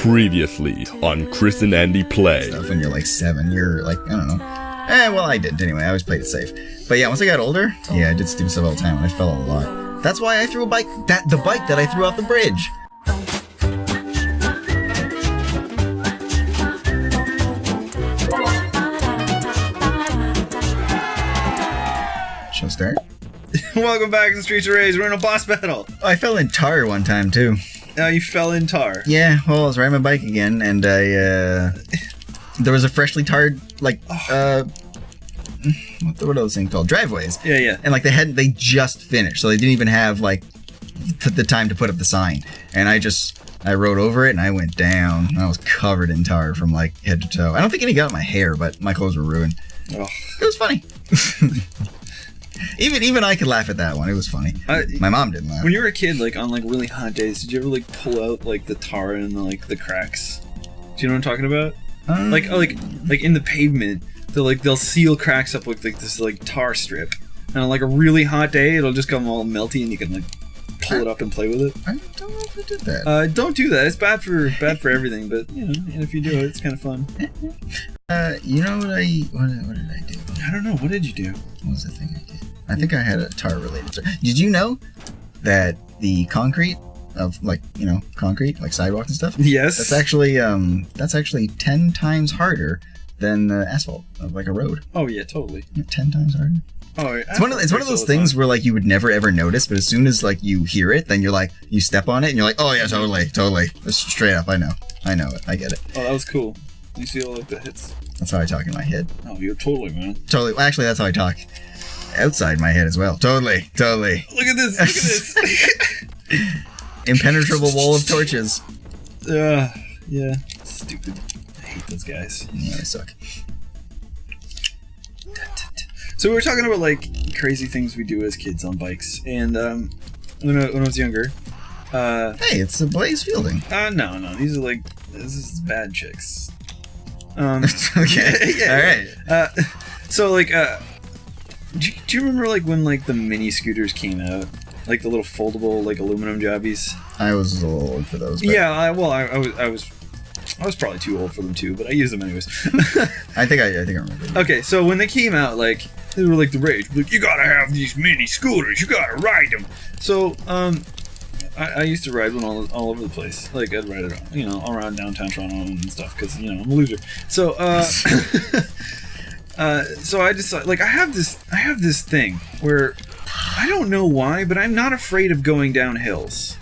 Previously on Chris and Andy Play. Stuff when you're like 7, you're like, I don't know. Well, I didn't anyway. I always played it safe. But yeah, once I got older, yeah, I did stupid stuff all the time and I fell a lot. That's why I threw the bike that I threw off the bridge. Shall I start? Welcome back to Streets of Rage. We're in a boss battle. I fell in tar one time too. You fell in tar. Yeah, well, I was riding my bike again, and there was a freshly tarred, like, what are those things called? Driveways. Yeah. And, like, they just finished, so they didn't even have, like, the time to put up the sign. And I rode over it, and I went down, and I was covered in tar from, like, head to toe. I don't think any got in my hair, but my clothes were ruined. Oh. It was funny. Even I could laugh at that one. It was funny. My mom didn't laugh. When you were a kid, like on like really hot days, did you ever like pull out like the tar and the cracks? Do you know what I'm talking about? Like in the pavement, they'll seal cracks up with like this like tar strip, and on like a really hot day, it'll just come all melty, and you can like pull it up and play with it. I don't know if I did that. Don't do that. It's bad for everything. But you know, and if you do it, it's kind of fun. You know what did I do? I don't know. What did you do? What was the thing I did? I think I had a tar-related story. Did you know that the concrete of, like, you know, concrete, like sidewalks and stuff? Yes. That's actually 10 times harder than asphalt of, like, a road. Oh, yeah, totally. 10 times harder. Oh, yeah. It's one of those things where, like, you would never, ever notice, but as soon as, like, you hear it, then you're like, you step on it, and you're like, oh, yeah, totally. That's straight up, I know it, I get it. Oh, that was cool. You see all, like, the hits? That's how I talk in my head. Oh, you're totally, man. Totally. Well, actually, that's how I talk outside my head as well. Totally. Look at this. Impenetrable wall of torches. Yeah. Stupid. I hate those guys. Yeah, they suck. So we were talking about like crazy things we do as kids on bikes, and when I was younger. Hey, it's a Blaze Fielding. No. This is bad chicks. Okay. Yeah. All right. So like, do you remember like when like the mini scooters came out, like the little foldable like aluminum jobbies? I was a little old for those. But... Yeah. I was probably too old for them too, but I used them anyways. I think I remember. Okay, so when they came out, like they were like the rage. Like, you gotta have these mini scooters. You gotta ride them. So I used to ride one all over the place. Like I'd ride it, you know, all around downtown Toronto and stuff because you know I'm a loser. So so I decided, like I have this thing where I don't know why, but I'm not afraid of going down hills.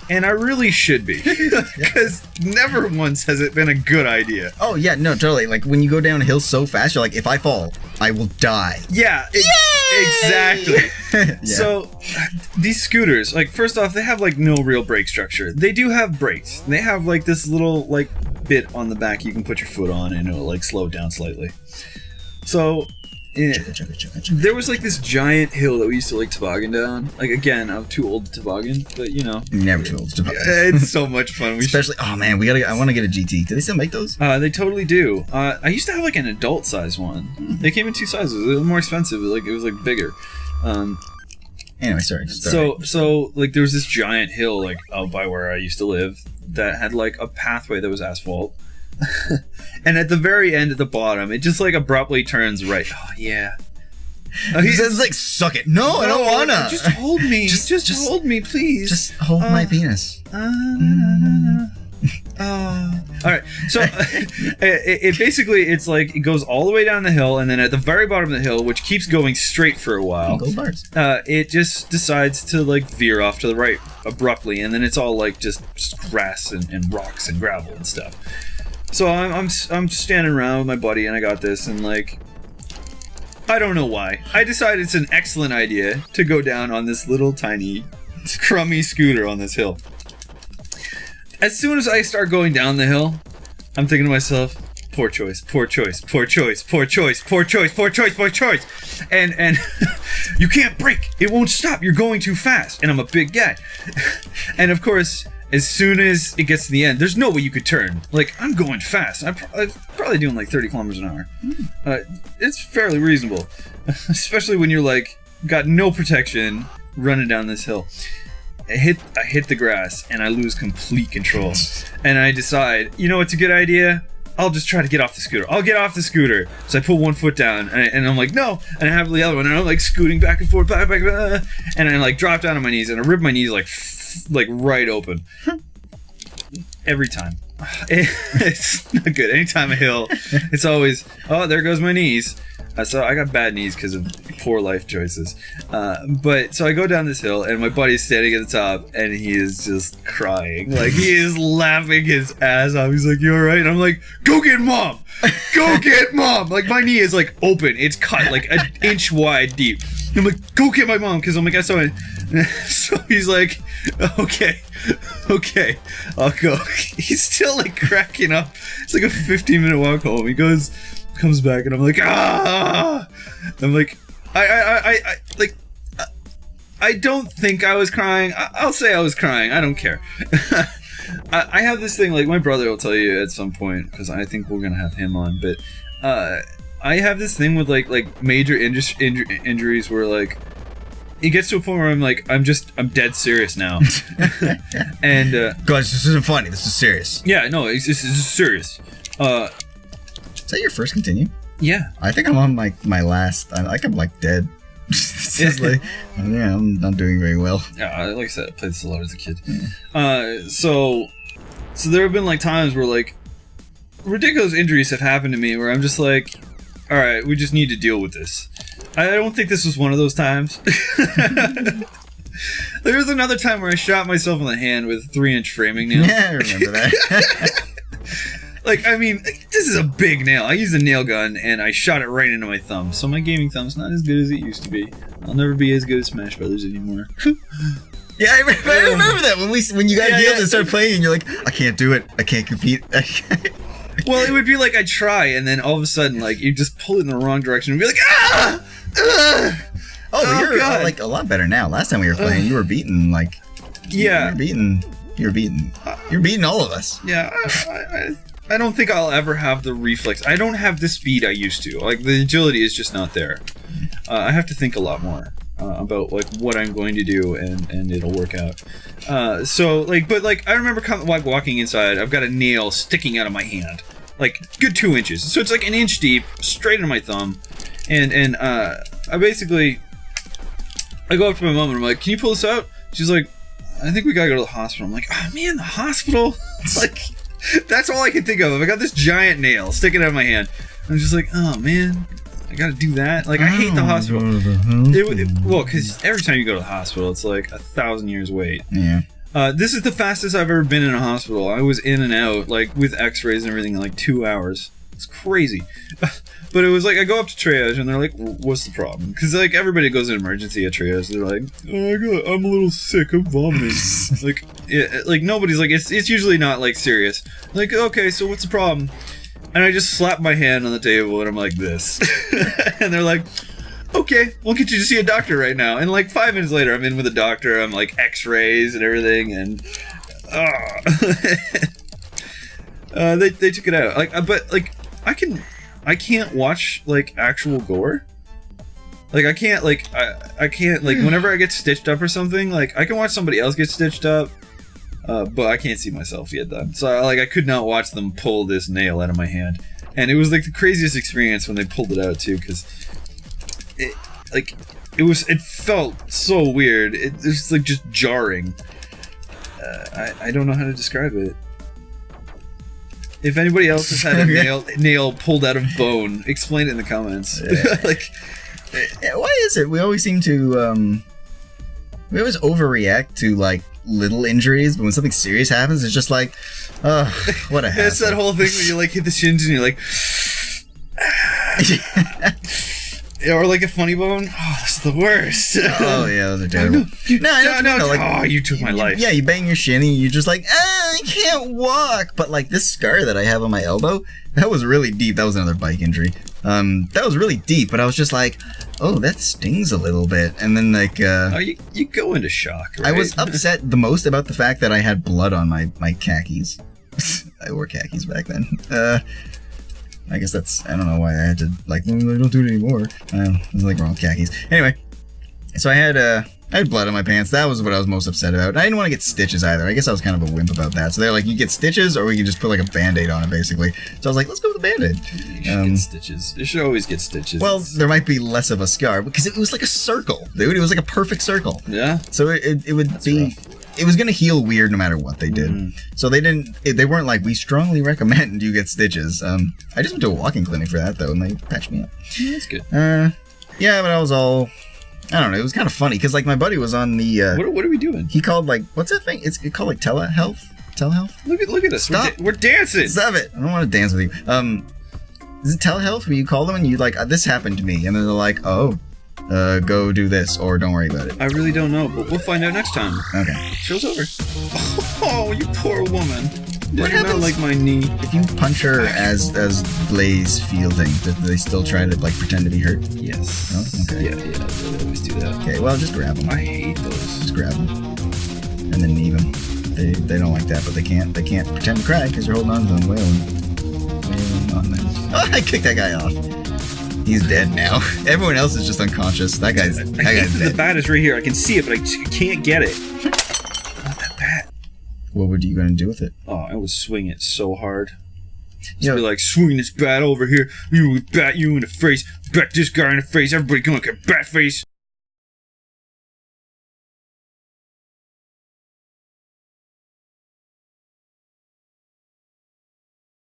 And I really should be, because never once has it been a good idea. Oh, yeah, no, totally. Like, when you go down a hill so fast, you're like, if I fall, I will die. Yeah, exactly. Yeah. So, these scooters, like, first off, they have, like, no real brake structure. They do have brakes. They have, like, this little, like, bit on the back you can put your foot on, and it'll, like, slow it down slightly. So... there was like this giant hill that we used to like toboggan down. Like again, I'm too old to toboggan, but you know, never too old to toboggan. It's so much fun. Especially, oh man, I want to get a GT. Do they still make those? They totally do. I used to have like an adult size one. They came in 2 sizes. It was more expensive. Like it was like bigger. Anyway, sorry. So like there was this giant hill like out by where I used to live that had like a pathway that was asphalt. And at the very end at the bottom, it just like abruptly turns right. Oh yeah. He says like, suck it. No, I don't wanna. Just hold me. Just hold me, please. Just hold my penis. Alright, so it basically, it's like, it goes all the way down the hill, and then at the very bottom of the hill, which keeps going straight for a while, Gold bars. It just decides to like veer off to the right abruptly, and then it's all like just grass and rocks and gravel and stuff. So I'm standing around with my buddy, and I got this, and like, I don't know why. I decided it's an excellent idea to go down on this little tiny, crummy scooter on this hill. As soon as I start going down the hill, I'm thinking to myself, poor choice. And you can't brake. It won't stop. You're going too fast. And I'm a big guy. And of course... as soon as it gets to the end, there's no way you could turn. Like, I'm going fast. I'm probably doing like 30 kilometers an hour. It's fairly reasonable. Especially when you're like, got no protection running down this hill. I hit the grass and I lose complete control. And I decide, you know what's a good idea? I'll just try to get off the scooter. I'll get off the scooter. So I put one foot down and I'm like, no. And I have the other one and I'm like scooting back and forth, back, and I like drop down on my knees and I rip my knees like right open. Every time. It's not good. Anytime a hill, it's always, oh, there goes my knees. So I got bad knees because of poor life choices. But so I go down this hill and my buddy's standing at the top and he is just crying. Like he is laughing his ass off. He's like, you all right? And I'm like, go get mom. Go get mom. Like my knee is like open. It's cut like an inch wide deep. I'm like, go get my mom. Cause I'm like, I saw it. So he's like, okay, I'll go. He's still like cracking up. It's like a 15-minute walk home. He comes back and I'm like, ah. I'm like, I don't think I was crying. I'll say I was crying. I don't care. I have this thing, like my brother will tell you at some point, because I think we're gonna have him on. But I have this thing with like major injuries where like it gets to a point where I'm like, I'm dead serious now. And guys, this isn't funny. This is serious. Yeah, no, this is serious. Is that your first continue? Yeah. I think I'm on my last. I'm like dead. It's just like, yeah, I'm not doing very well. Yeah, like I said, I played this a lot as a kid. Yeah. So there have been like times where like ridiculous injuries have happened to me where I'm just like, all right, we just need to deal with this. I don't think this was one of those times. There was another time where I shot myself in the hand with a 3-inch framing nail. Yeah, I remember that. Like, I mean, this is a big nail. I used a nail gun and I shot it right into my thumb. So my gaming thumb's not as good as it used to be. I'll never be as good as Smash Brothers anymore. Yeah, I remember that when you got healed and started playing and you're like, I can't do it. I can't compete. Well, it would be like I try and then all of a sudden, like, you just pull it in the wrong direction and be like, ah! Oh, you're like a lot better now. Last time we were playing, you were beating like, yeah, you're beating all of us. Yeah, I don't think I'll ever have the reflex. I don't have the speed I used to. Like the agility is just not there. I have to think a lot more about like what I'm going to do, and it'll work out. So like, but like I remember like walking inside. I've got a nail sticking out of my hand, like good 2 inches. So it's like an inch deep, straight into my thumb, and I basically I go up to my mom and I'm like, "Can you pull this out?" She's like, "I think we gotta go to the hospital." I'm like, "Oh man, the hospital!" Like. That's all I can think of. I got this giant nail sticking out of my hand. I'm just like, oh man, I gotta do that. Like, I hate the hospital. Well, because every time you go to the hospital, it's like 1,000 years wait. Yeah. This is the fastest I've ever been in a hospital. I was in and out, like, with x-rays and everything in like 2 hours. It's crazy. But it was like, I go up to triage and they're like, what's the problem? Because like everybody goes in emergency at triage. They're like, oh, I'm a little sick. I'm vomiting. Like, yeah, like nobody's like, it's usually not like serious. Like, okay, so what's the problem? And I just slap my hand on the table and I'm like this. And they're like, okay, we'll get you to see a doctor right now. And like 5 minutes later, I'm in with a doctor. I'm like x-rays and everything. And they took it out. Like, but like, I can't watch like actual gore. Like I can't like whenever I get stitched up or something, like I can watch somebody else get stitched up, but I can't see myself get done. So I could not watch them pull this nail out of my hand, and it was like the craziest experience when they pulled it out too, because it felt so weird. It was like just jarring. I don't know how to describe it. If anybody else has had a nail pulled out of bone, explain it in the comments. Yeah. Like, why is it we always seem to we always overreact to like little injuries, but when something serious happens, it's just like, oh, what a hassle. It's that whole thing where you like hit the shins and you're like, or like a funny bone. Oh, that's the worst. Oh yeah, those are terrible. No, like, oh, you took my life. Yeah, you bang your shin and you're just like, I can't walk. But like this scar that I have on my elbow, that was really deep. That was another bike injury. That was really deep, but I was just like, oh, that stings a little bit. And then like, you go into shock. Right? I was upset the most about the fact that I had blood on my khakis. I wore khakis back then. I guess that's, I don't know why I had to, like, I don't do it anymore. It was like wrong khakis. Anyway, so I had I had blood on my pants. That was what I was most upset about. I didn't want to get stitches either. I guess I was kind of a wimp about that. So they're like, you get stitches, or we can just put like a Band-Aid on it, basically. So I was like, let's go with the Band-Aid. You should get stitches. You should always get stitches. Well, there might be less of a scar because it was like a circle, dude. It was like a perfect circle. Yeah. So it would be. Rough. It was gonna heal weird no matter what they did. So they didn't. They weren't like, we strongly recommend you get stitches. I just went to a walking clinic for that though, and they patched me up. Yeah, that's good. Yeah, but I was all. I don't know. It was kind of funny because like my buddy was on the. What are we doing? He called like, what's that thing? It's called like telehealth. Telehealth. Look at us. Stop. We're dancing. Stop it. I don't want to dance with you. Is it telehealth where you call them and you like, this happened to me, and then they're like, oh. Go do this, or don't worry about it. I really don't know, but we'll find out next time. Okay. Show's over. Oh, you poor woman. What happens? Not like my knee. If you punch her as Blaze Fielding, do they still try to like pretend to be hurt? Yes. Oh, okay. Yeah, they always do that. Okay, well, just grab them. I hate those. Just grab them, and then knee them. They don't like that, but they can't pretend to cry because they're holding on to them, wailing on them. Oh, I kicked that guy off. He's dead now. Everyone else is just unconscious. That guy's dead. The bat is right here. I can see it, but I can't get it. Not that bat. What were you going to do with it? Oh, I would swing it so hard. Just be like, swing this bat over here. You bat you in the face. Bat this guy in the face. Everybody come on, get bat face.